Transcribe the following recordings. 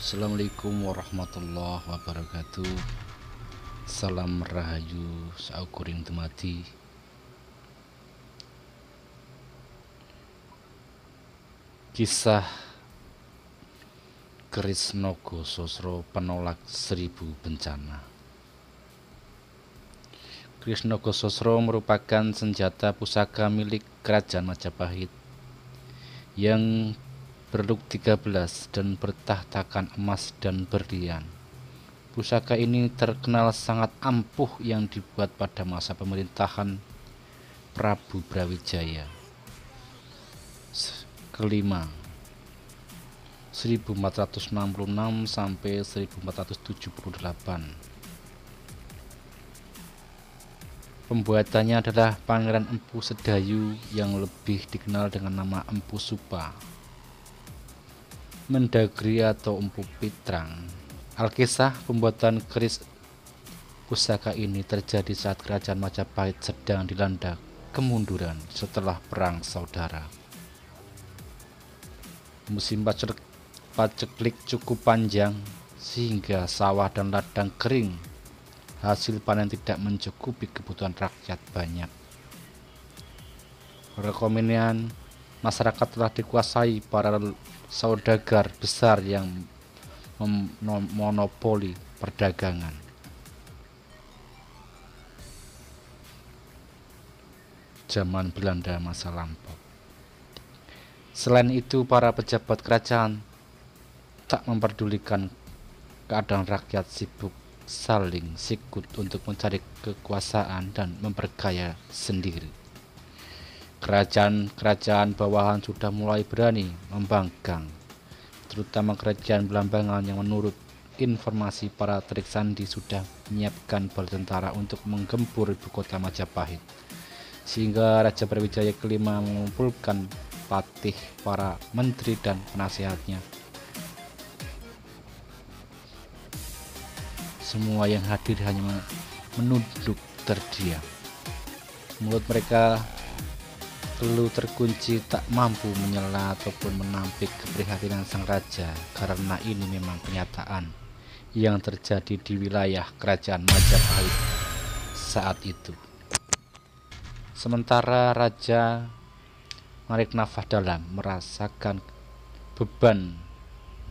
Assalamualaikum warahmatullahi wabarakatuh. Salam rahayu saukuring temati. Kisah Keris Nogasasra penolak 1000 bencana. Keris Nogasasra merupakan senjata pusaka milik Kerajaan Majapahit yang berluk 13 dan bertahtakan emas dan berlian. Pusaka ini terkenal sangat ampuh yang dibuat pada masa pemerintahan Prabu Brawijaya. Kelima, 1466 sampai 1478. Pembuatannya adalah Pangeran Empu Sedayu yang lebih dikenal dengan nama Empu Supa, Mendagri atau Empu Pitrang. Alkisah pembuatan keris pusaka ini terjadi saat Kerajaan Majapahit sedang dilanda kemunduran setelah Perang Saudara. Musim paceklik cukup panjang sehingga sawah dan ladang kering. Hasil panen tidak mencukupi kebutuhan rakyat banyak. Perekonomian masyarakat telah dikuasai para saudagar besar yang memonopoli perdagangan. Zaman Belanda masa lampau. Selain itu, para pejabat kerajaan tak memperdulikan keadaan rakyat, sibuk saling sikut untuk mencari kekuasaan dan memperkaya sendiri. Kerajaan-kerajaan bawahan sudah mulai berani membangkang, terutama kerajaan Belambangan yang menurut informasi para Terik Sandi sudah menyiapkan bala tentara untuk menggempur ibu kota Majapahit, sehingga Raja Brawijaya kelima mengumpulkan patih, para menteri dan penasihatnya. Semua yang hadir hanya menunduk terdiam. Mulut mereka perlu terkunci, tak mampu menyela ataupun menampik keprihatinan sang raja, karena ini memang kenyataan yang terjadi di wilayah Kerajaan Majapahit saat itu. Sementara Raja menarik nafas dalam, merasakan beban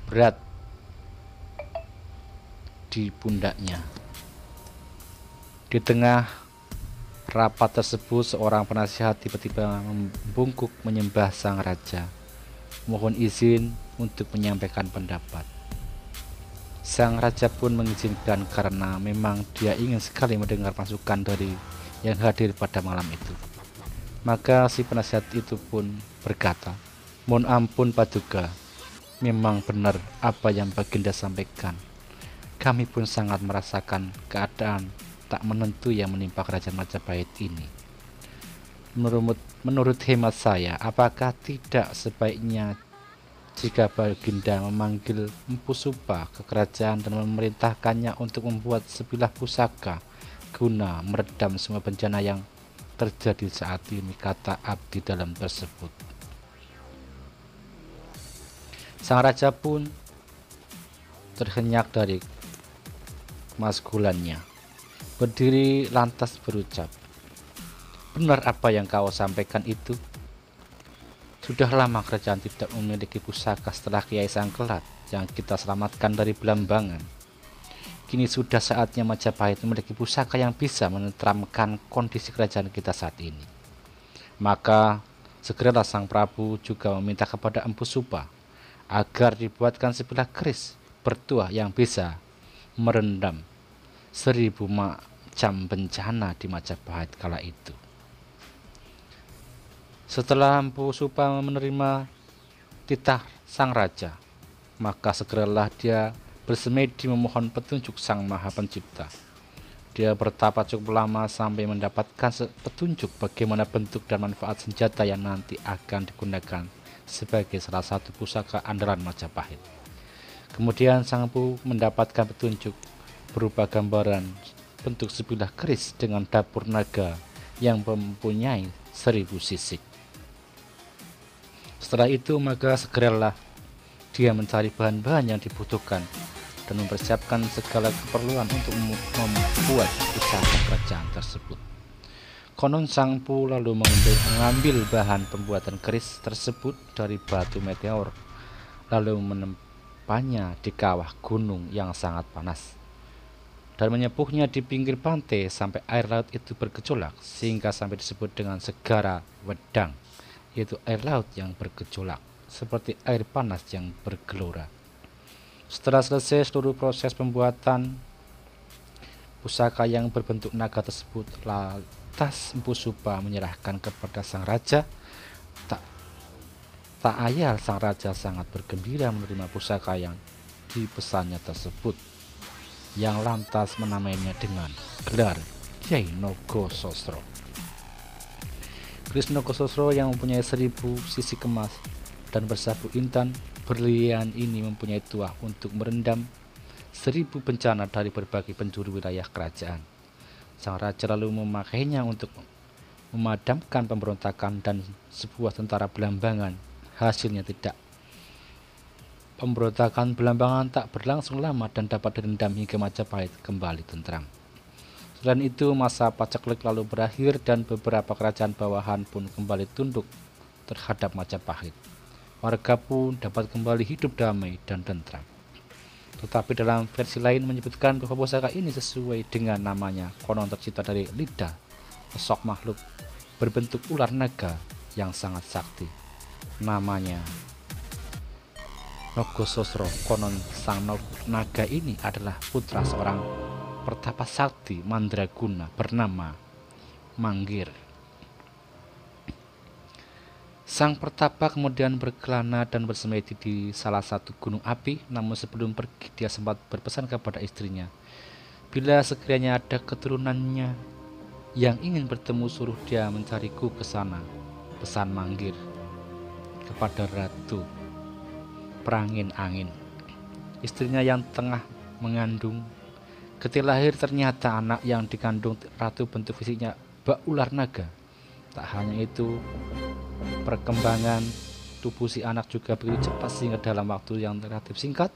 berat di pundaknya. Di tengah rapat tersebut, seorang penasihat tiba-tiba membungkuk menyembah sang raja, mohon izin untuk menyampaikan pendapat. Sang raja pun mengizinkan karena memang dia ingin sekali mendengar masukan dari yang hadir pada malam itu. Maka si penasihat itu pun berkata, "Mohon ampun Paduka, memang benar apa yang Baginda sampaikan. Kami pun sangat merasakan keadaan tak menentu yang menimpa Kerajaan Majapahit ini. Menurut hemat saya, apakah tidak sebaiknya jika Baginda memanggil Empu Supa ke kerajaan dan memerintahkannya untuk membuat sebilah pusaka guna meredam semua bencana yang terjadi saat ini," kata abdi dalam tersebut. Sang raja pun terhenyak dari maskulannya, berdiri lantas berucap, "Benar apa yang kau sampaikan itu. Sudah lama kerajaan tidak memiliki pusaka setelah Kiai Sangkelat yang kita selamatkan dari Belambangan. Kini sudah saatnya Majapahit memiliki pusaka yang bisa menenteramkan kondisi kerajaan kita saat ini. Maka segeralah Sang Prabu juga meminta kepada Empu Supa agar dibuatkan sebilah keris bertuah yang bisa merendam 1000 macam bencana di Majapahit kala itu." Setelah Empu Supa menerima titah sang raja, maka segeralah dia bersemedi memohon petunjuk Sang Maha Pencipta. Dia bertapa cukup lama sampai mendapatkan petunjuk bagaimana bentuk dan manfaat senjata yang nanti akan digunakan sebagai salah satu pusaka andalan Majapahit. Kemudian Sang Empu mendapatkan petunjuk berupa gambaran bentuk sebilah keris dengan dapur naga yang mempunyai 1000 sisik. Setelah itu maka segeralah Dia mencari bahan-bahan yang dibutuhkan dan mempersiapkan segala keperluan untuk membuat usaha kerajaan tersebut. Konon sang empu lalu mengambil bahan pembuatan keris tersebut dari batu meteor, lalu menempatnya di kawah gunung yang sangat panas, dan menyepuhnya di pinggir pantai sampai air laut itu bergejolak, sehingga sampai disebut dengan Segara Wedang, yaitu air laut yang bergejolak, seperti air panas yang bergelora. Setelah selesai seluruh proses pembuatan pusaka yang berbentuk naga tersebut, lantas Empu Suba menyerahkan kepada sang raja. Tak ayal sang raja sangat bergembira menerima pusaka yang dipesannya tersebut, yang lantas menamainya dengan gelar Kyai Nogososro. Keris Nogososro yang mempunyai 1000 sisi kemas dan bersabu intan berlian ini mempunyai tuah untuk merendam 1000 bencana dari berbagai penjuru wilayah kerajaan. Sang raja lalu memakainya untuk memadamkan pemberontakan dan sebuah tentara Belambangan. Hasilnya tidak. Pemberontakan Belambangan tak berlangsung lama dan dapat direndam hingga Majapahit kembali tentram. Selain itu, masa paceklik lalu berakhir dan beberapa kerajaan bawahan pun kembali tunduk terhadap Majapahit. Warga pun dapat kembali hidup damai dan tentram. Tetapi dalam versi lain menyebutkan bahwa pusaka ini sesuai dengan namanya, konon tercipta dari lidah sosok makhluk berbentuk ular naga yang sangat sakti. Namanya Nogososro. Konon sang naga ini adalah putra seorang pertapa sakti mandraguna bernama Manggir. Sang pertapa kemudian berkelana dan bersemedi di salah satu gunung api, namun sebelum pergi dia sempat berpesan kepada istrinya, bila sekiranya ada keturunannya yang ingin bertemu, suruh dia mencariku ke sana. Pesan Manggir kepada Ratu Perangin Angin, istrinya yang tengah mengandung. Ketika lahir ternyata anak yang dikandung ratu bentuk fisiknya bak ular naga. Tak hanya itu, perkembangan tubuh si anak juga begitu cepat sehingga dalam waktu yang relatif singkat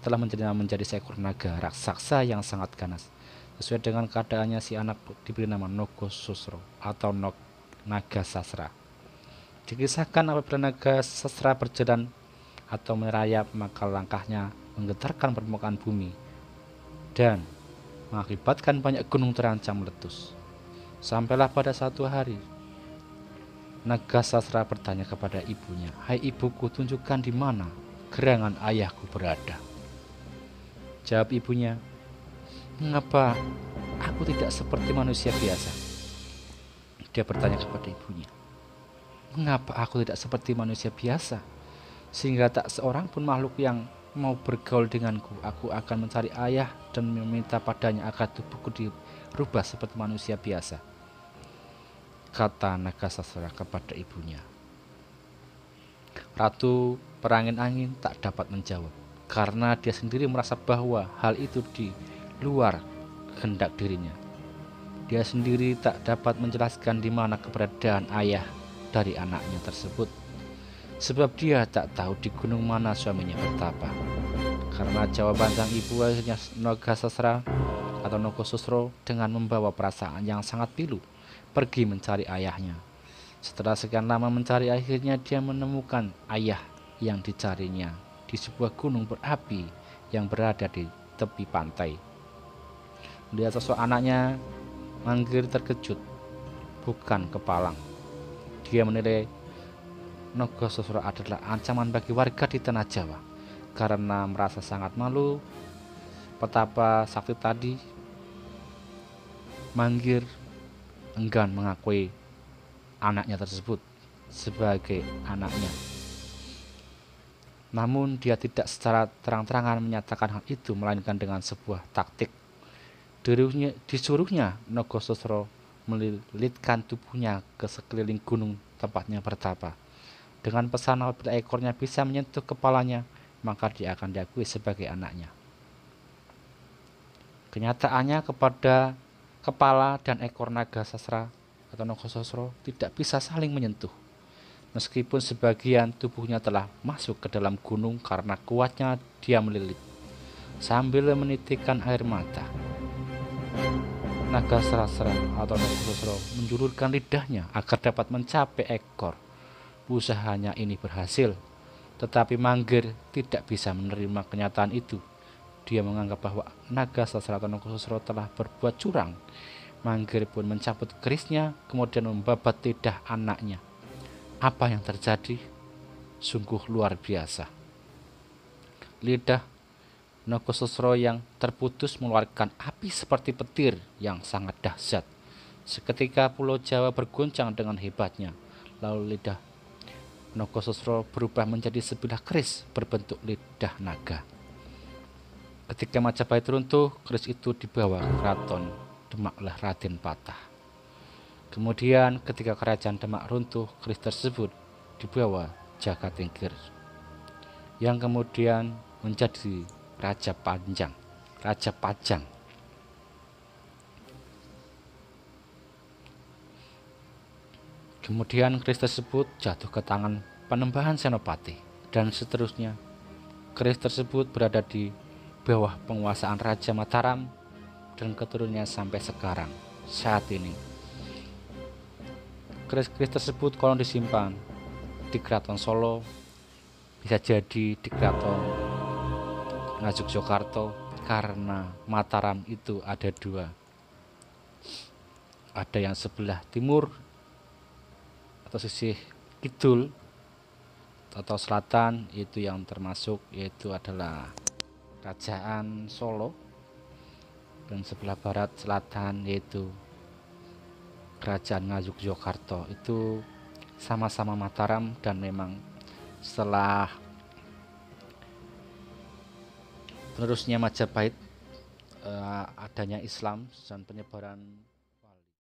telah menjadi seekor naga raksasa yang sangat ganas. Sesuai dengan keadaannya, si anak diberi nama Nogososro atau Naga Sasra. Dikisahkan apabila naga sasra berjalan atau merayap, maka langkahnya menggetarkan permukaan bumi dan mengakibatkan banyak gunung terancam meletus. Sampailah pada satu hari, naga sasra bertanya kepada ibunya, "Hai ibuku, tunjukkan di mana gerangan ayahku berada." Jawab ibunya, "Mengapa aku tidak seperti manusia biasa?" Dia bertanya kepada ibunya, "Mengapa aku tidak seperti manusia biasa, sehingga tak seorang pun makhluk yang mau bergaul denganku? Aku akan mencari ayah dan meminta padanya agar tubuhku dirubah seperti manusia biasa," kata naga sasra kepada ibunya. Ratu Perangin Angin tak dapat menjawab, karena dia sendiri merasa bahwa hal itu di luar kehendak dirinya. Dia sendiri tak dapat menjelaskan di mana keberadaan ayah dari anaknya tersebut, sebab dia tak tahu di gunung mana suaminya bertapa. Karena jawaban sang ibu, akhirnya naga sasra atau Nogososro dengan membawa perasaan yang sangat pilu pergi mencari ayahnya. Setelah sekian lama mencari, akhirnya dia menemukan ayah yang dicarinya di sebuah gunung berapi yang berada di tepi pantai. Melihat sosok anaknya, Manggir terkejut, bukan kepalang. Dia menilai Nogososro adalah ancaman bagi warga di tanah Jawa. Karena merasa sangat malu petapa sakti tadi, Manggir enggan mengakui anaknya tersebut sebagai anaknya. Namun dia tidak secara terang-terangan menyatakan hal itu, melainkan dengan sebuah taktik. Disuruhnya Nogososro melilitkan tubuhnya ke sekeliling gunung tempatnya bertapa, dengan pesan apabila ekornya bisa menyentuh kepalanya, maka dia akan diakui sebagai anaknya. Kenyataannya, kepada kepala dan ekor naga sasra atau Nogososro tidak bisa saling menyentuh. meskipun sebagian tubuhnya telah masuk ke dalam gunung karena kuatnya dia melilit. Sambil menitikkan air mata, naga serasera atau Nogosesro menjulurkan lidahnya agar dapat mencapai ekor. Usahanya ini berhasil, tetapi Mangger tidak bisa menerima kenyataan itu. Dia menganggap bahwa naga serasera atau Nogosesro telah berbuat curang. Mangger pun mencabut kerisnya, kemudian membabat lidah anaknya. Apa yang terjadi? Sungguh luar biasa. Lidah Nogosesro yang terputus mengeluarkan api seperti petir yang sangat dahsyat. Seketika Pulau Jawa berguncang dengan hebatnya. Lalu lidah Nogosesro berubah menjadi sebilah keris berbentuk lidah naga. Ketika Majapahit runtuh, keris itu dibawa ke keraton Demak oleh Raden Patah. Kemudian ketika kerajaan Demak runtuh, keris tersebut dibawa Jagatingkir, yang kemudian menjadi Raja Pajang. Kemudian keris tersebut jatuh ke tangan Panembahan Senopati, dan seterusnya. Keris tersebut berada di bawah penguasaan Raja Mataram dan keturunannya sampai sekarang, saat ini. Keris-keris tersebut kalau disimpan di Keraton Solo, bisa jadi di Keraton Ngayogyakarta, karena Mataram itu ada dua. Ada yang sebelah timur atau sisi kidul atau selatan, itu yang termasuk yaitu adalah Kerajaan Solo, dan sebelah barat selatan yaitu Kerajaan Ngayogyakarta. Itu sama-sama Mataram, dan memang setelah penerusnya Majapahit, adanya Islam dan penyebaran